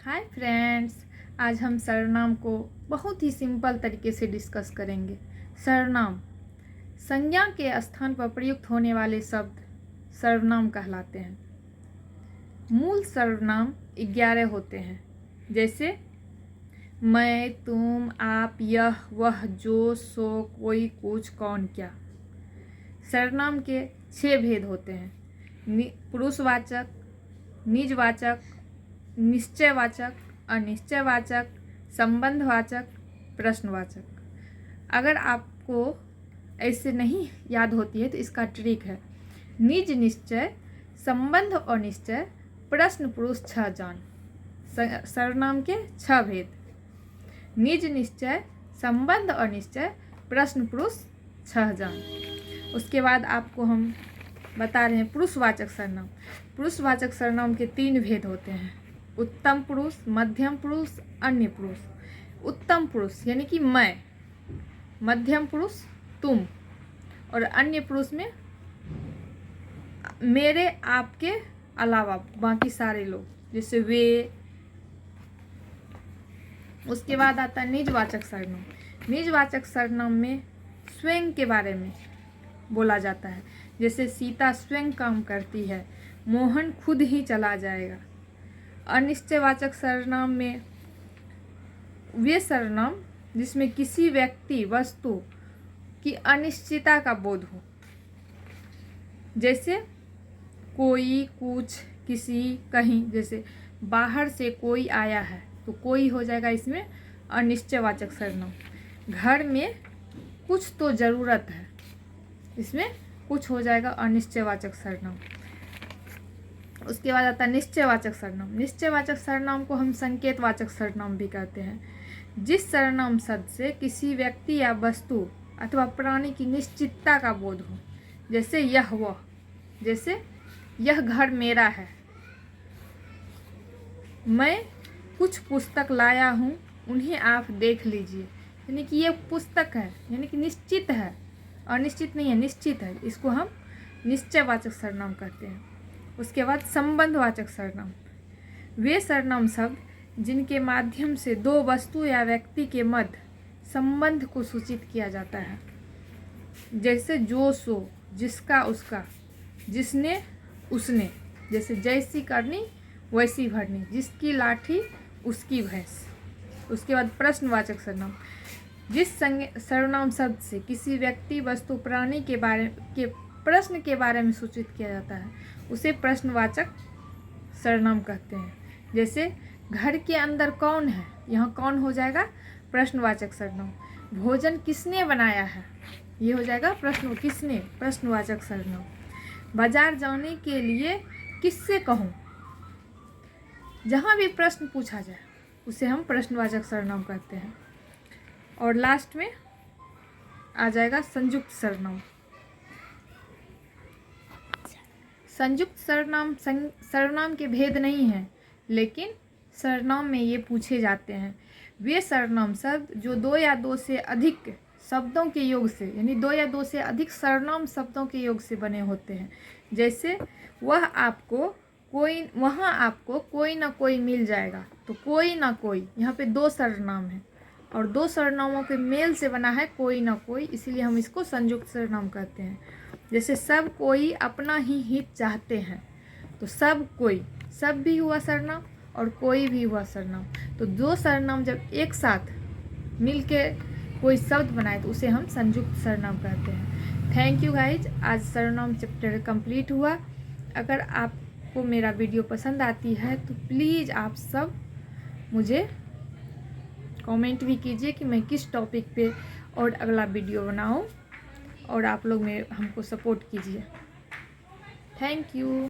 Hi friends, आज हम सर्वनाम को बहुत ही सिंपल तरीके से डिस्कस करेंगे। सर्वनाम संज्ञा के स्थान पर प्रयुक्त होने वाले शब्द सर्वनाम कहलाते हैं। मूल सर्वनाम 11 होते हैं, जैसे मैं, तुम, आप, यह, वह, जो, सो, कोई, कुछ, कौन, क्या। सर्वनाम के 6 भेद होते हैं: पुरुषवाचक, निजवाचक, निश्चयवाचक, अनिश्चयवाचक, संबंधवाचक, प्रश्नवाचक। अगर आपको ऐसे नहीं याद होती है तो इसका ट्रिक है: निज निश्चय, संबंध और निश्चय, प्रश्न पुरुष 6 जान। सर्वनाम के 6 भेद: निज निश्चय, संबंध और निश्चय, प्रश्न पुरुष 6 जान। उसके बाद आपको हम बता रहे हैं पुरुषवाचक सर्वनाम। पुरुषवाचक सर्वनाम के 3 भेद होते हैं: उत्तम पुरुष, मध्यम पुरुष, अन्य पुरुष। उत्तम पुरुष यानी कि मैं, मध्यम पुरुष तुम, और अन्य पुरुष में मेरे, आपके अलावा बाकी सारे लोग, जैसे वे। उसके बाद आता है निजवाचक सर्वनाम। निजवाचक सर्वनाम में स्वयं के बारे में बोला जाता है, जैसे सीता स्वयं काम करती है, मोहन खुद ही चला जाएगा। अनिश्चयवाचक सर्वनाम में वे सर्वनाम जिसमें किसी व्यक्ति, वस्तु की अनिश्चितता का बोध हो, जैसे कोई, कुछ, किसी, कहीं। जैसे बाहर से कोई आया है तो कोई हो जाएगा इसमें अनिश्चयवाचक सर्वनाम। घर में कुछ तो ज़रूरत है, इसमें कुछ हो जाएगा अनिश्चयवाचक सर्वनाम। उसके बाद आता है निश्चयवाचक सर्वनाम। निश्चयवाचक सर्वनाम को हम संकेतवाचक सर्वनाम भी कहते हैं। जिस सर्वनाम शब्द से किसी व्यक्ति या वस्तु अथवा प्राणी की निश्चितता का बोध हो, जैसे यह, वह। जैसे यह घर मेरा है, मैं कुछ पुस्तक लाया हूँ, उन्हें आप देख लीजिए। यानी कि ये पुस्तक है, यानी कि निश्चित है, अनिश्चित नहीं है, निश्चित है। इसको हम निश्चयवाचक सर्वनाम कहते हैं। उसके बाद संबंधवाचक सर्वनाम। वे सर्वनाम शब्द जिनके माध्यम से दो वस्तु या व्यक्ति के मध्य संबंध को सूचित किया जाता है, जैसे जो, सो, जिसका, उसका, जिसने, उसने। जैसे जैसी करनी वैसी भरनी, जिसकी लाठी उसकी भैंस। उसके बाद प्रश्नवाचक सर्वनाम। जिस सर्वनाम शब्द से किसी व्यक्ति, वस्तु, प्राणी के प्रश्न के बारे में सूचित किया जाता है, उसे प्रश्नवाचक सर्वनाम कहते हैं। जैसे घर के अंदर कौन है, यहाँ कौन हो जाएगा प्रश्नवाचक सर्वनाम। भोजन किसने बनाया है, ये हो जाएगा किसने, प्रश्नवाचक सर्वनाम। बाजार जाने के लिए किससे कहूँ, जहाँ भी प्रश्न पूछा जाए उसे हम प्रश्नवाचक सर्वनाम कहते हैं। और लास्ट में आ जाएगा संयुक्त सर्वनाम। संयुक्त सर्वनाम के भेद नहीं हैं, लेकिन सर्वनाम में ये पूछे जाते हैं। वे सर्वनाम शब्द जो 2 या 2 से अधिक शब्दों के योग से, यानी 2 या 2 से अधिक सर्वनाम शब्दों के योग से बने होते हैं। जैसे वहाँ आपको कोई ना कोई मिल जाएगा, तो कोई ना कोई, यहाँ पे 2 सर्वनाम है और 2 सर्वनामों के मेल से बना है कोई ना कोई, इसीलिए हम इसको संयुक्त सर्वनाम कहते हैं। जैसे सब कोई अपना ही हित चाहते हैं, तो सब कोई, सब भी हुआ सर्वनाम और कोई भी हुआ सर्वनाम। तो 2 सर्वनाम जब एक साथ मिलके कोई शब्द बनाए तो उसे हम संयुक्त सर्वनाम कहते हैं। थैंक यू गाइज, आज सर्वनाम चैप्टर कंप्लीट हुआ। अगर आपको मेरा वीडियो पसंद आती है तो प्लीज़ आप सब मुझे कमेंट भी कीजिए कि मैं किस टॉपिक पे और अगला वीडियो बनाऊं, और आप लोग हमको सपोर्ट कीजिए। Thank you.